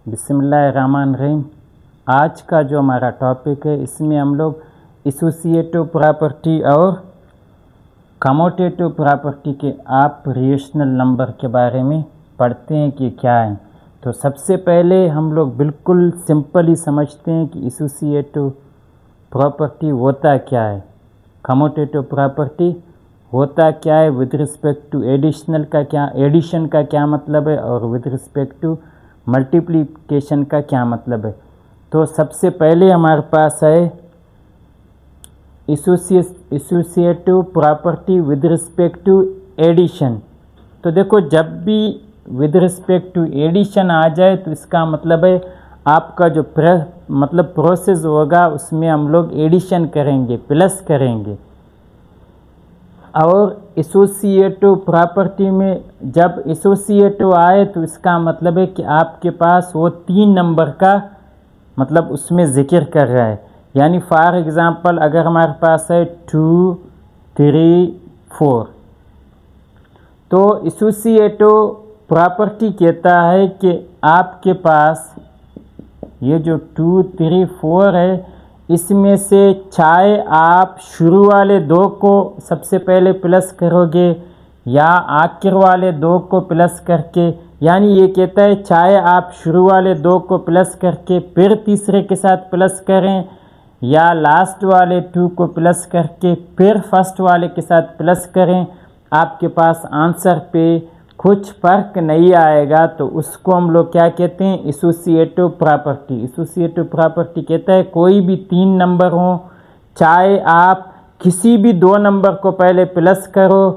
बिस्मिल्लाहिर्रहमानिर्रहीम। आज का जो हमारा टॉपिक है इसमें हम लोग एसोसिएटिव प्रॉपर्टी और कम्यूटेटिव प्रॉपर्टी के आप रिलेशनल नंबर के बारे में पढ़ते हैं कि क्या है। तो सबसे पहले हम लोग बिल्कुल सिंपल ही समझते हैं कि एसोसिएटिव प्रॉपर्टी होता क्या है, कम्यूटेटिव प्रॉपर्टी होता क्या है, विद रिस्पेक्ट टू एडिशन का क्या मतलब है और विद रिस्पेक्ट टू मल्टीप्लिकेशन का क्या मतलब है। तो सबसे पहले हमारे पास है associative property with respect to addition. तो देखो, जब भी विद रिस्पेक्ट टू एडिशन आ जाए तो इसका मतलब है आपका जो प्रोसेस होगा उसमें हम लोग एडिशन करेंगे, प्लस करेंगे। और एसोसिएटिव प्रॉपर्टी में जब एसोसिएटिव आए तो इसका मतलब है कि आपके पास वो 3 नंबर का मतलब उसमें जिक्र कर रहा है। यानी फॉर एग्ज़ाम्पल अगर हमारे पास है 2, 3, 4, तो एसोसिएटिव प्रॉपर्टी कहता है कि आपके पास ये जो 2, 3, 4 है इसमें से चाहे आप शुरू वाले 2 को सबसे पहले प्लस करोगे या आखिर वाले 2 को प्लस करके, यानी ये कहता है चाहे आप शुरू वाले 2 को प्लस करके फिर तीसरे के साथ प्लस करें या लास्ट वाले 2 को प्लस करके फिर फर्स्ट वाले के साथ प्लस करें, आपके पास आंसर पे कुछ फर्क नहीं आएगा। तो उसको हम लोग क्या कहते हैं, एसोसिएटिव प्रॉपर्टी। एसोसिएटिव प्रॉपर्टी कहता है कोई भी 3 नंबर हो, चाहे आप किसी भी 2 नंबर को पहले प्लस करो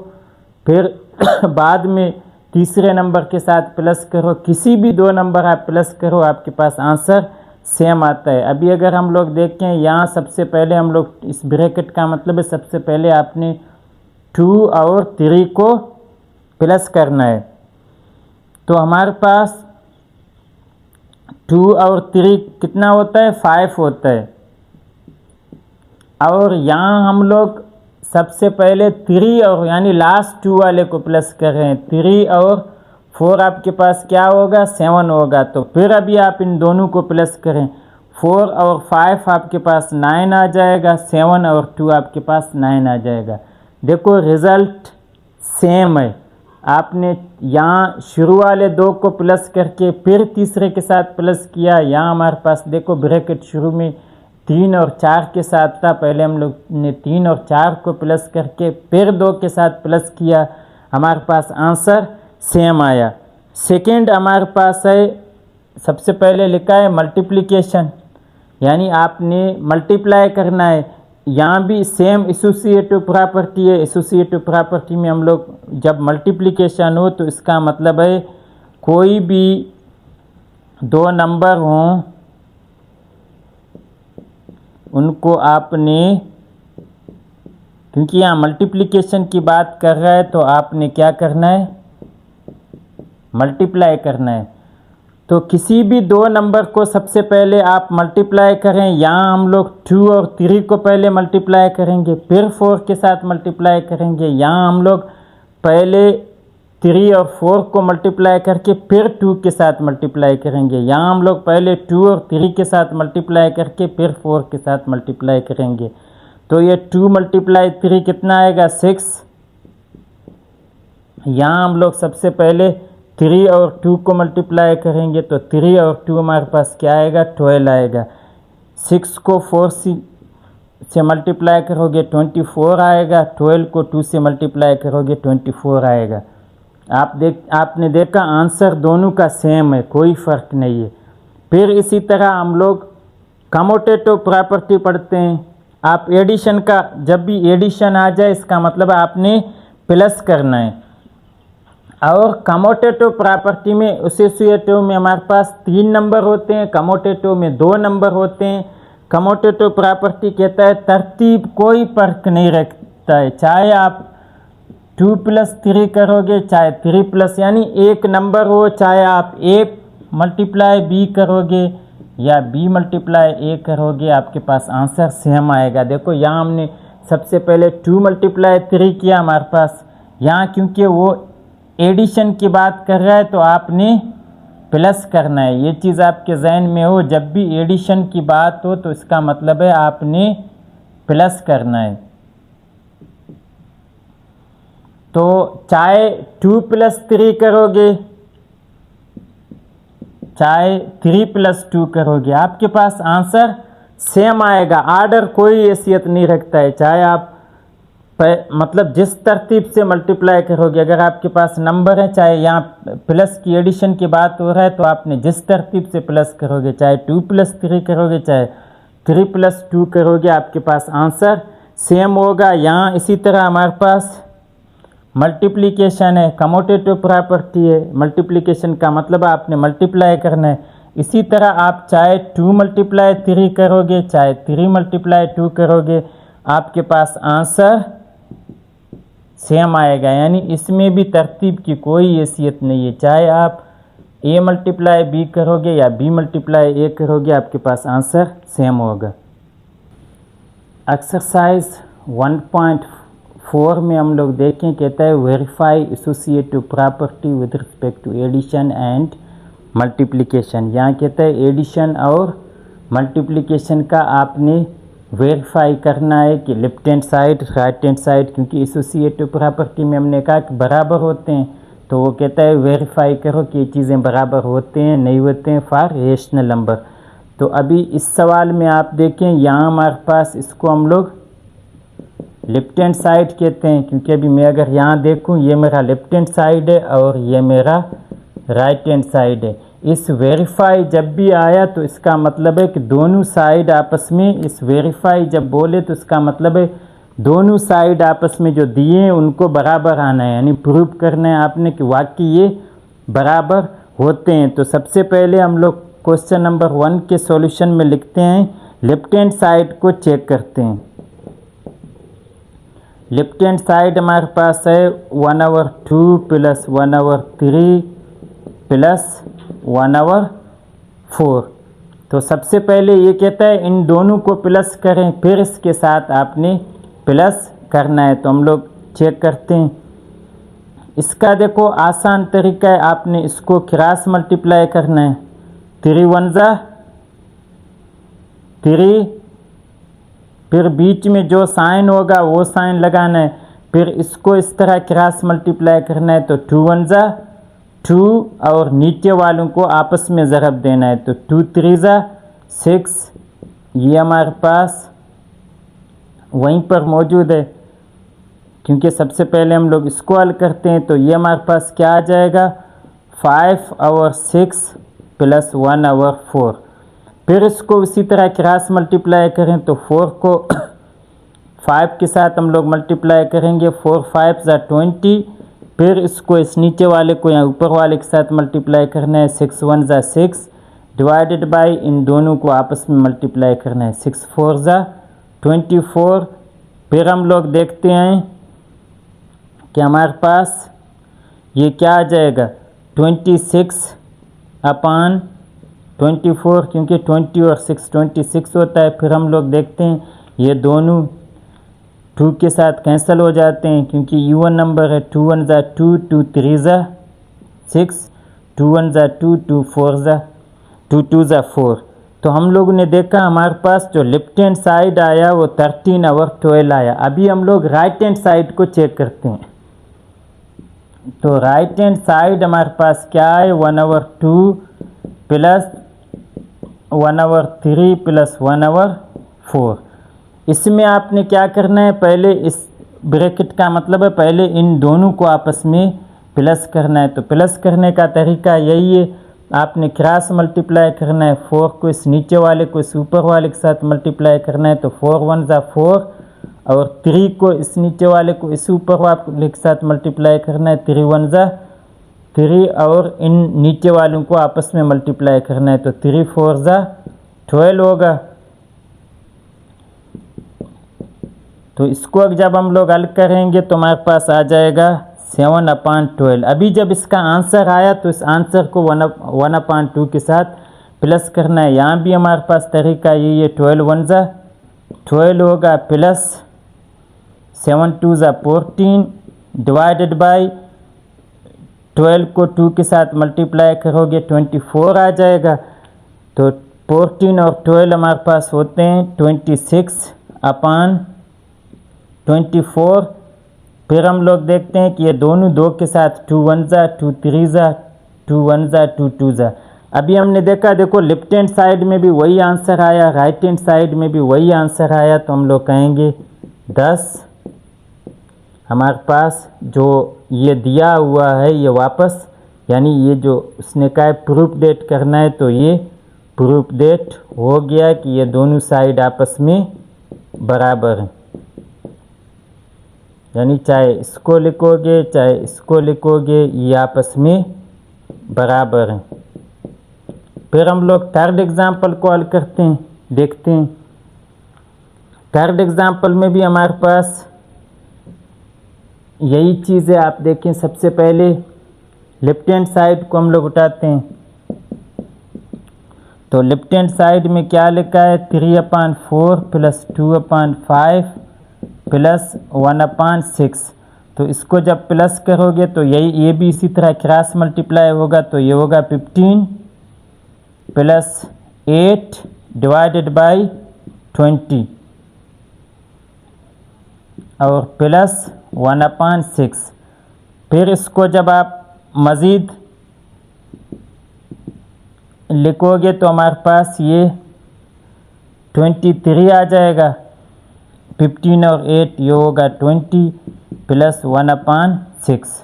फिर बाद में तीसरे नंबर के साथ प्लस करो, किसी भी 2 नंबर आप प्लस करो, आपके पास आंसर सेम आता है। अभी अगर हम लोग देखें यहाँ सबसे पहले हम लोग इस ब्रैकेट का मतलब है सबसे पहले आपने 2 और 3 को प्लस करना है। तो हमारे पास 2 और 3 कितना होता है, 5 होता है। और यहाँ हम लोग सबसे पहले 3 और यानी लास्ट 2 वाले को प्लस कर रहे हैं। 3 और 4 आपके पास क्या होगा, 7 होगा। तो फिर अभी आप इन दोनों को प्लस करें, 4 और 5 आपके पास 9 आ जाएगा, 7 और 2 आपके पास 9 आ जाएगा। देखो रिज़ल्ट सेम है। आपने यहाँ शुरू वाले 2 को प्लस करके फिर तीसरे के साथ प्लस किया। यहाँ हमारे पास देखो ब्रैकेट शुरू में 3 और 4 के साथ था, पहले हम लोग ने 3 और 4 को प्लस करके फिर 2 के साथ प्लस किया, हमारे पास आंसर सेम आया। सेकंड हमारे पास है सबसे पहले लिखा है मल्टीप्लिकेशन, यानी आपने मल्टीप्लाई करना है। यहाँ भी सेम एसोसिएटिव प्रॉपर्टी है। एसोसिएटिव प्रॉपर्टी में हम लोग जब मल्टीप्लिकेशन हो तो इसका मतलब है कोई भी 2 नंबर हों उनको आपने, क्योंकि यहाँ मल्टीप्लिकेशन की बात कर रहा है तो आपने क्या करना है, मल्टीप्लाई करना है। तो किसी भी 2 नंबर को सबसे पहले आप मल्टीप्लाई करें। यहाँ हम लोग 2 और 3 को पहले मल्टीप्लाई करेंगे, फिर 4 के साथ मल्टीप्लाई करेंगे। यहाँ हम लोग पहले 3 और 4 को मल्टीप्लाई करके फिर 2 के साथ मल्टीप्लाई करेंगे। यहाँ हम लोग पहले 2 और 3 के साथ मल्टीप्लाई करके फिर 4 के साथ मल्टीप्लाई करेंगे। तो ये 2 × 3 कितना आएगा, 6। यहाँ हम लोग सबसे पहले 3 और 2 को मल्टीप्लाई करेंगे तो 3 और 2 हमारे पास क्या आएगा, 12 आएगा। 6 को 4 से मल्टीप्लाई करोगे 24 आएगा, 12 को 2 से मल्टीप्लाई करोगे 24 आएगा। आपने देखा आंसर दोनों का सेम है, कोई फ़र्क नहीं है। फिर इसी तरह हम लोग कम्यूटेटिव प्रॉपर्टी पढ़ते हैं। आप एडिशन का, जब भी एडिशन आ जाए इसका मतलब आपने प्लस करना है। और कम्यूटेटिव प्रॉपर्टी में एसोसिएटिव में हमारे पास 3 नंबर होते हैं, कम्यूटेटिव में 2 नंबर होते हैं। कम्यूटेटिव प्रॉपर्टी कहता है तरतीब कोई फर्क नहीं रखता है, चाहे आप 2 + 3 करोगे चाहे 3+, यानी एक नंबर हो, चाहे आप A × B करोगे या B × A करोगे, आपके पास आंसर सेम आएगा। देखो यहाँ हमने सबसे पहले 2 × 3 किया, हमारे पास यहाँ क्योंकि वो एडिशन की बात कर रहा है तो आपने प्लस करना है। ये चीज़ आपके जहन में हो, जब भी एडिशन की बात हो तो इसका मतलब है आपने प्लस करना है। तो चाहे 2 + 3 करोगे, चाहे 3 + 2 करोगे, आपके पास आंसर सेम आएगा। आर्डर कोई हैसियत नहीं रखता है। चाहे आप मतलब जिस तरतीब से मल्टीप्लाई करोगे, अगर आपके पास नंबर है, चाहे यहाँ प्लस की एडिशन की बात हो रहा है तो आपने जिस तरतीब से प्लस करोगे, चाहे 2 + 3 करोगे, चाहे 3 + 2 करोगे, आपके पास आंसर सेम होगा। यहाँ इसी तरह हमारे पास मल्टीप्लिकेशन है, कमोटेटिव प्रॉपर्टी है। मल्टीप्लिकेशन का मतलब आपने मल्टीप्लाई करना है। इसी तरह आप चाहे 2 × 3 करोगे, चाहे 3 × 2 करोगे, आपके पास आंसर सेम आएगा। यानी इसमें भी तरतीब की कोई हैसियत नहीं है। चाहे आप a × b करोगे या b × a करोगे, आपके पास आंसर सेम होगा। एक्सरसाइज 1.4 में हम लोग देखें, कहता है verify associative property with respect to addition and multiplication. यहाँ कहता है एडिशन और मल्टीप्लिकेशन का आपने वेरीफाई करना है कि left hand side, right hand side, क्योंकि एसोसिएटिव प्रॉपर्टी में हमने कहा कि बराबर होते हैं, तो वो कहता है वेरीफाई करो कि ये चीज़ें बराबर होते हैं नहीं होते हैं फॉर रेशनल नंबर। तो अभी इस सवाल में आप देखें, यहाँ हमारे पास इसको हम लोग लेफ्ट हैंड साइड कहते हैं, क्योंकि अभी मैं अगर यहाँ देखूँ, ये मेरा लेफ्ट हैंड साइड है और ये मेरा राइट हैंड साइड है। इस वेरीफाई जब भी आया तो इसका मतलब है कि दोनों साइड आपस में, इस वेरीफाई जब बोले तो इसका मतलब है दोनों साइड आपस में जो दिए हैं उनको बराबर आना है, यानी प्रूव करना है आपने कि वाकई ये बराबर होते हैं। तो सबसे पहले हम लोग क्वेश्चन नंबर 1 के सॉल्यूशन में लिखते हैं, लेफ्ट हैंड साइड को चेक करते हैं। लेफ्ट हैंड साइड हमारे पास है 1/2 + 1/3 + 1/4। तो सबसे पहले ये कहता है इन दोनों को प्लस करें, फिर इसके साथ आपने प्लस करना है। तो हम लोग चेक करते हैं। इसका देखो आसान तरीका है, आपने इसको क्रॉस मल्टीप्लाई करना है। 3 × 1 = 3, फिर बीच में जो साइन होगा वो साइन लगाना है, फिर इसको इस तरह क्रॉस मल्टीप्लाई करना है। तो 2 × 1 = 2 और नीचे वालों को आपस में ज़रब देना है। तो 2 × 3 = 6। ये हमारे पास वहीं पर मौजूद है, क्योंकि सबसे पहले हम लोग इसको हल करते हैं। तो ये हमारे पास क्या आ जाएगा, 5/6 + 1/4। फिर इसको उसी तरह क्रॉस मल्टीप्लाई करें, तो 4 को 5 के साथ हम लोग मल्टीप्लाई करेंगे, 4 × 5 = 20। फिर इसको इस नीचे वाले को यहाँ ऊपर वाले के साथ मल्टीप्लाई करना है, 6 × 1 = 6 डिवाइडेड बाय इन दोनों को आपस में मल्टीप्लाई करना है, 6 × 4 = 24। फिर हम लोग देखते हैं कि हमारे पास ये क्या आ जाएगा, 26/24, क्योंकि 20 और 6 26 होता है। फिर हम लोग देखते हैं ये दोनों 2 के साथ कैंसिल हो जाते हैं, क्योंकि इवन नंबर है। 2 × 1 = 2, 2 × 3 = 6, 2 × 1 = 2, 2 × 4 = 2, 2 × 4। तो हम लोगों ने देखा हमारे पास जो लेफ्ट हैंड साइड आया वो 13/12 आया। अभी हम लोग राइट हैंड साइड को चेक करते हैं। तो राइट हैंड साइड हमारे पास क्या है, 1/2 + 1/3 + 1/4। इसमें आपने क्या करना है, पहले इस ब्रैकेट का मतलब है पहले इन दोनों को आपस में प्लस करना है। तो प्लस करने का तरीका यही है, आपने क्रॉस मल्टीप्लाई करना है। 4 को इस नीचे वाले को इस ऊपर वाले के साथ मल्टीप्लाई करना है, तो 4 × 1 = 4 और 3 को इस नीचे वाले को इस ऊपर वाले के साथ मल्टीप्लाई करना है, 3 × 1 = 3 और इन नीचे वालों को आपस में मल्टीप्लाई करना है। तो 3 × 4 = 12 होगा। तो इसको जब हम लोग हल करेंगे तो हमारे पास आ जाएगा 7/12। अभी जब इसका आंसर आया तो इस आंसर को 1/2 के साथ प्लस करना है। यहाँ भी हमारे पास तरीका यही है, 12 × 1 = 12 होगा, प्लस 7 × 2 = 14 डिवाइडेड बाय 12 को 2 के साथ मल्टीप्लाई करोगे 24 आ जाएगा। तो 14 और 12 हमारे पास होते हैं 26/24। फिर हम लोग देखते हैं कि ये दोनों 2 के साथ 2 1 जा 2 3 जा 2 1 जा 2 2 जा। अभी हमने देखा, देखो लेफ्ट हैंड साइड में भी वही आंसर आया, राइट हैंड साइड में भी वही आंसर आया। तो हम लोग कहेंगे 10 हमारे पास जो ये दिया हुआ है ये वापस, यानी ये जो उसने कहा है प्रूफ डेट करना है, तो ये प्रूफ डेट हो गया कि ये दोनों साइड आपस में बराबर हैं। यानी चाहे इसको लिखोगे चाहे इसको लिखोगे ये आपस में बराबर हैं। फिर हम लोग थर्ड एग्जाम्पल को हल करते हैं, देखते हैं। थर्ड एग्जाम्पल में भी हमारे पास यही चीज़ है। आप देखें, सबसे पहले लेफ्ट हैंड साइड को हम लोग उठाते हैं। तो लेफ्ट हैंड साइड में क्या लिखा है 3/4 + 2/5 + 1/6। तो इसको जब प्लस करोगे तो ये भी इसी तरह क्रॉस मल्टीप्लाई होगा। तो ये होगा 15 + 8 / 20 और प्लस 1/6। फिर इसको जब आप मज़ीद लिखोगे तो हमारे पास ये 23 आ जाएगा। 15 और 8 ये होगा 20 + 1/6।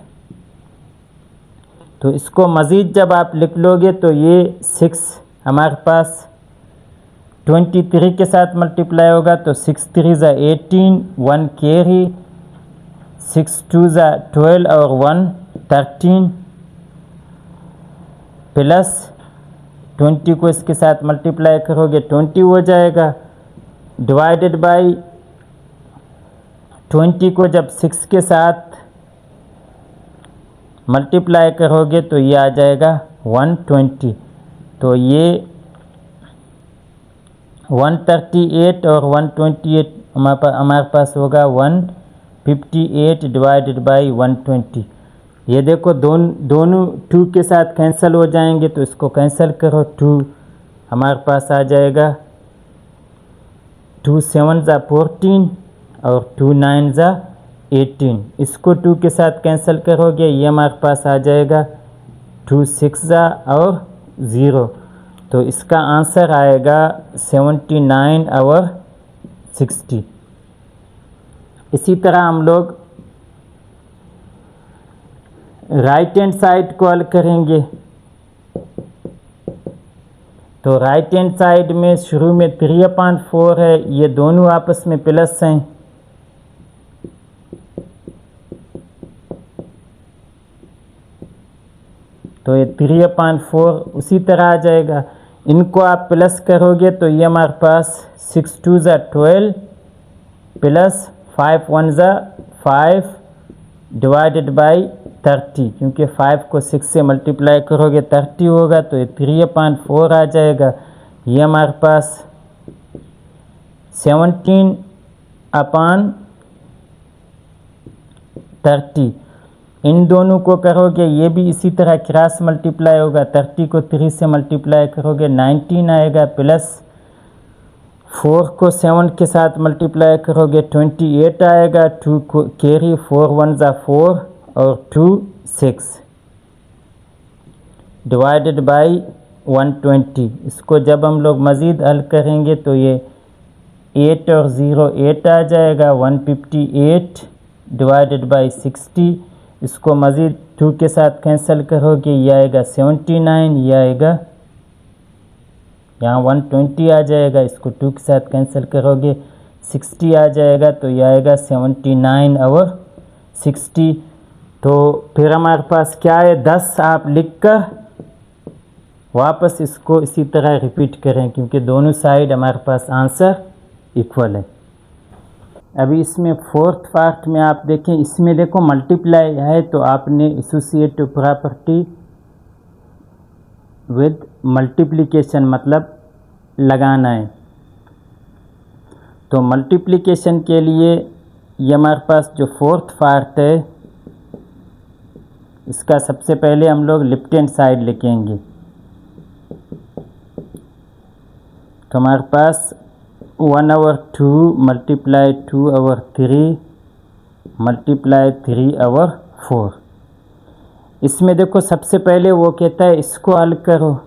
तो इसको मज़ीद जब आप लिख लोगे तो ये 6 हमारे पास 23 के साथ मल्टीप्लाई होगा। तो 6 3 ज़ा 18, 1 कैरी, 6 2 ज़ा 12 और 1 13 प्लस 20 को इसके साथ मल्टीप्लाई करोगे 20 हो जाएगा। डिवाइडेड बाई 20 को जब 6 के साथ मल्टीप्लाई करोगे तो ये आ जाएगा 120। तो ये 138 और 128 हमारे पास होगा 158 डिवाइडेड बाई 120। ये देखो दोनों 2 के साथ कैंसिल हो जाएंगे, तो इसको कैंसिल करो। 2 हमारे पास आ जाएगा 2 7 ज़ा 14 और 2 9 ज़ा 18। इसको 2 के साथ कैंसिल करोगे ये हमारे पास आ जाएगा 2 6 ज़ा और 0। तो इसका आंसर आएगा 79 और 60। इसी तरह हम लोग राइट हैंड साइड को हल करेंगे। तो राइट हैंड साइड में शुरू में 3/4 है, ये दोनों आपस में प्लस हैं। तो ये 3/4 उसी तरह आ जाएगा। इनको आप प्लस करोगे तो ये हमारे पास 6 2 ज़ा 12 प्लस 5 1 ज़ा 5 डिवाइडेड बाई 30, क्योंकि 5 को 6 से मल्टीप्लाई करोगे 30 होगा। तो ये 3/4 आ जाएगा। ये हमारे पास 17/30। इन दोनों को करोगे ये भी इसी तरह क्रॉस मल्टीप्लाई होगा। 30 को 3 से मल्टीप्लाई करोगे 19 आएगा, प्लस 4 को 7 के साथ मल्टीप्लाई करोगे 28 आएगा। 2 को कैरी, 4 1 ज़ा 4 और 2 6 डिवाइडेड बाई 120। इसको जब हम लोग मज़ीद हल करेंगे तो ये 8 और 0 8 आ जाएगा। 158 डिवाइडेड बाई 60। इसको मज़ीद 2 के साथ कैंसिल करोगे ये आएगा 79। ये आएगा यहाँ 120 आ जाएगा। इसको 2 के साथ कैंसिल करोगे 60 आ जाएगा। तो ये आएगा 79 और 60। तो फिर हमारे पास क्या है 10 आप लिखकर वापस इसको इसी तरह रिपीट करें, क्योंकि दोनों साइड हमारे पास आंसर इक्वल है। अभी इसमें फोर्थ पार्ट में आप देखें, इसमें देखो मल्टीप्लाई है तो आपने एसोसिएटिव प्रॉपर्टी विद मल्टीप्लिकेशन मतलब लगाना है। तो मल्टीप्लिकेशन के लिए ये हमारे पास जो फोर्थ पार्ट है इसका सबसे पहले हम लोग लेफ्ट हैंड साइड लिखेंगे। तो हमारे पास 1/2 मल्टीप्लाई 2/3 मल्टीप्लाई 3/4। इसमें देखो सबसे पहले वो कहता है इसको हल करो।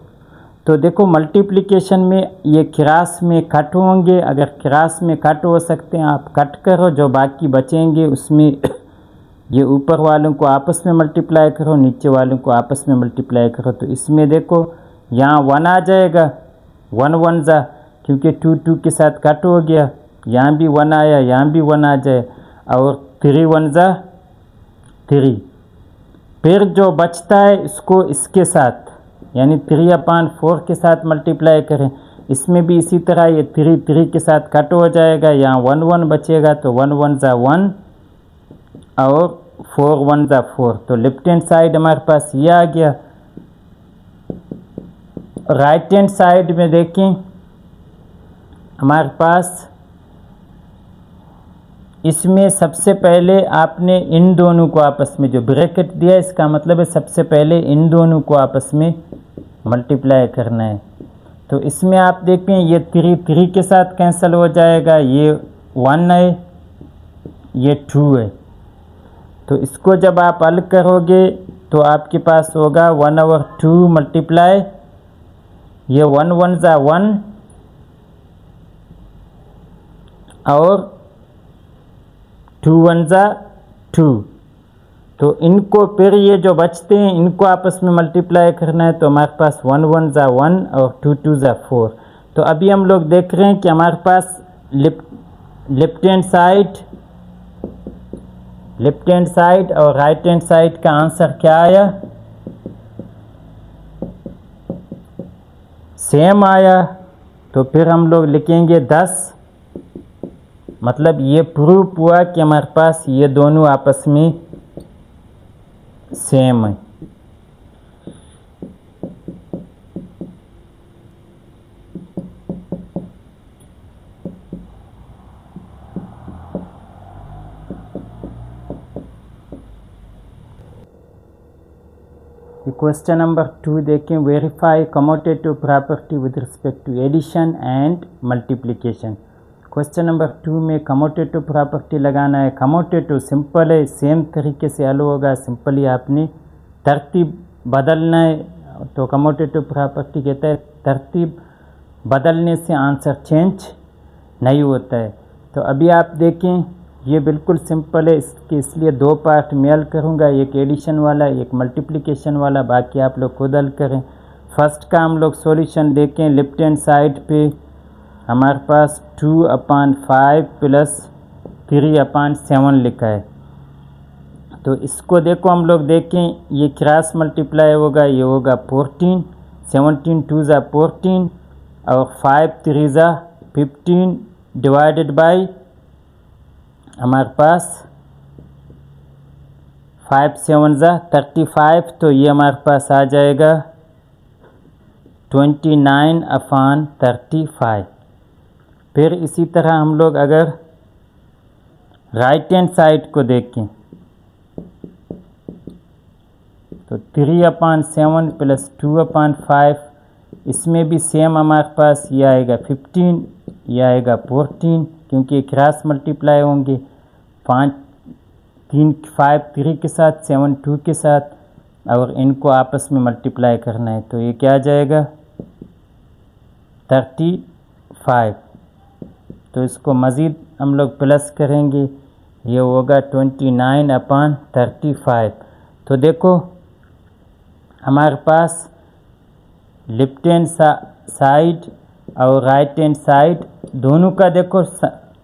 तो देखो मल्टीप्लिकेशन में ये क्रॉस में कट होंगे, अगर क्रॉस में कट हो सकते हैं आप कट करो, जो बाकी बचेंगे उसमें ये ऊपर वालों को आपस में मल्टीप्लाई करो, नीचे वालों को आपस में मल्टीप्लाई करो। तो इसमें देखो यहाँ 1 आ जाएगा, 1 1 जा, क्योंकि 2 2 के साथ कट हो गया, यहाँ भी 1 आया, यहाँ भी 1 आ जाए, और 3 1 जा 3। फिर जो बचता है इसको इसके साथ यानी 3/4 के साथ मल्टीप्लाई करें। इसमें भी इसी तरह ये 3 3 के साथ कट हो जाएगा, यहाँ 1 1 बचेगा, तो 1 1 जा 1 और 4 1 जा 4। तो लेफ्ट हैंड साइड हमारे पास ये आ गया। राइट हैंड साइड में देखें हमारे पास इसमें सबसे पहले आपने इन दोनों को आपस में जो ब्रैकेट दिया है इसका मतलब है सबसे पहले इन दोनों को आपस में मल्टीप्लाई करना है। तो इसमें आप देखें ये 3 3 के साथ कैंसिल हो जाएगा, ये 1 है, ये 2 है। तो इसको जब आप हल करोगे तो आपके पास होगा 1/2 मल्टीप्लाई ये 1 1 जा 1 और 2 1 जा 2। तो इनको फिर ये जो बचते हैं इनको आपस में मल्टीप्लाई करना है। तो हमारे पास 1 1 जा 1 और 2 2 जा 4। तो अभी हम लोग देख रहे हैं कि हमारे पास लेफ्ट हैंड साइड और राइट हैंड साइड का आंसर क्या आया, सेम आया। तो फिर हम लोग लिखेंगे 10, मतलब ये प्रूफ हुआ कि हमारे पास ये दोनों आपस में सेम है। क्वेश्चन नंबर 2 देखें, verify commutative property with respect to addition and multiplication. Question number 2 में कम्यूटेटिव प्रॉपर्टी लगाना है। कम्यूटेटिव सिंपल है, सेम तरीके से हल होगा, सिंपली आपने तरतीब बदलना है। तो कम्यूटेटिव प्रॉपर्टी कहता है तरतीब बदलने से आंसर चेंज नहीं होता है। तो अभी आप देखें ये बिल्कुल सिंपल है, इसलिए 2 पार्ट में हल करूँगा, एक एडिशन वाला एक मल्टीप्लिकेशन वाला, बाकी आप लोग खुद हल करें। फर्स्ट का हम लोग सॉल्यूशन देखें। लेफ्ट हैंड साइड पे हमारे पास 2/5 प्लस 3/7 लिखा है। तो इसको देखो हम लोग देखें, ये क्रॉस मल्टीप्लाई होगा, ये होगा 14, 17 2 जा 14 और 5 3 जा 15 डिवाइडेड बाई हमारे पास 5 7 जा 35। तो ये हमारे पास आ जाएगा 29/35। फिर इसी तरह हम लोग अगर राइट हैंड साइड को देखें तो 3/7 प्लस 2/5, इसमें भी सेम हमारे पास ये आएगा 15, ये आएगा 14, क्योंकि क्रॉस मल्टीप्लाई होंगे। 5 3 के साथ 7 2 के साथ, और इनको आपस में मल्टीप्लाई करना है। तो ये क्या आ जाएगा 35। तो इसको मज़ीद हम लोग प्लस करेंगे, ये होगा 29/35। तो देखो हमारे पास लेफ्ट हैंड साइड और राइट हैंड साइड दोनों का देखो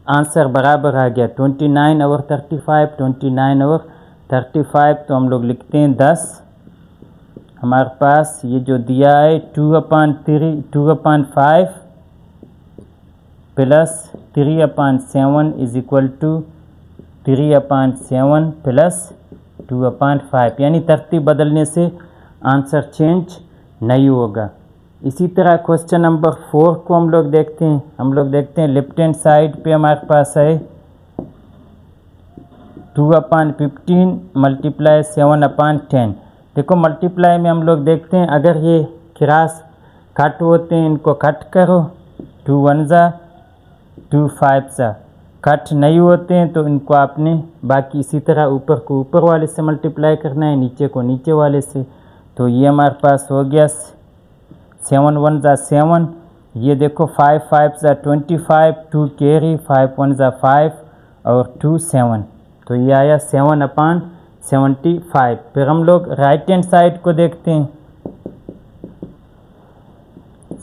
आंसर बराबर आ गया, 29/35 29/35। तो हम लोग लिखते हैं 10। हमारे पास ये जो दिया है 2/5 plus 3/7 is equal to 3/7 plus 2/5, यानी तरतीब बदलने से आंसर चेंज नहीं होगा। इसी तरह क्वेश्चन नंबर 4 को हम लोग देखते हैं। लेफ्ट हैंड साइड पे हमारे पास है 2/15 मल्टीप्लाई 7/10। देखो मल्टीप्लाई में हम लोग देखते हैं, अगर ये क्रॉस कट होते हैं इनको कट करो, 2 1 जा 2 5 जा। कट नहीं होते हैं तो इनको आपने बाकी इसी तरह ऊपर को ऊपर वाले से मल्टीप्लाई करना है, नीचे को नीचे वाले से। तो ये हमारे पास हो गया 7 1 जा 7। ये देखो 5 5 जा 25, 2 कैरी, 5 1 जा 5 और 2 7। तो ये आया 7/75। फिर हम लोग राइट हैंड साइड को देखते हैं,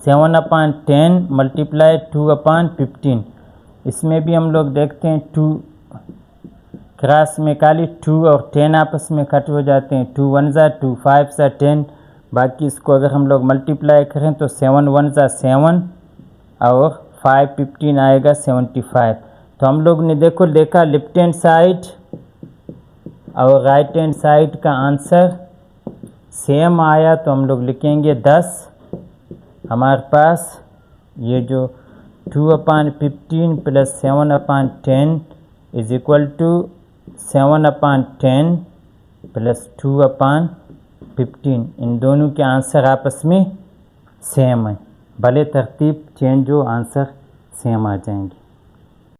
7/10 मल्टीप्लाई 2/15। इसमें भी हम लोग देखते हैं 2 क्रॉस में खाली 2 और 10 आपस में कट हो जाते हैं, 2 1 जा 2 5 जा 10। बाकी इसको अगर हम लोग मल्टीप्लाई करें तो 7 1 जा 7 और 5 15 आएगा 75। तो हम लोग ने देखो देखा लेफ्ट हैंड साइड और राइट हैंड साइड का आंसर सेम आया, तो हम लोग लिखेंगे 10। हमारे पास ये जो 2/15 plus 7/10 is equal to 7/10 plus 2/15। इन दोनों के आंसर आपस में सेम है, भले तरतीब चेंज हो आंसर सेम आ जाएंगे।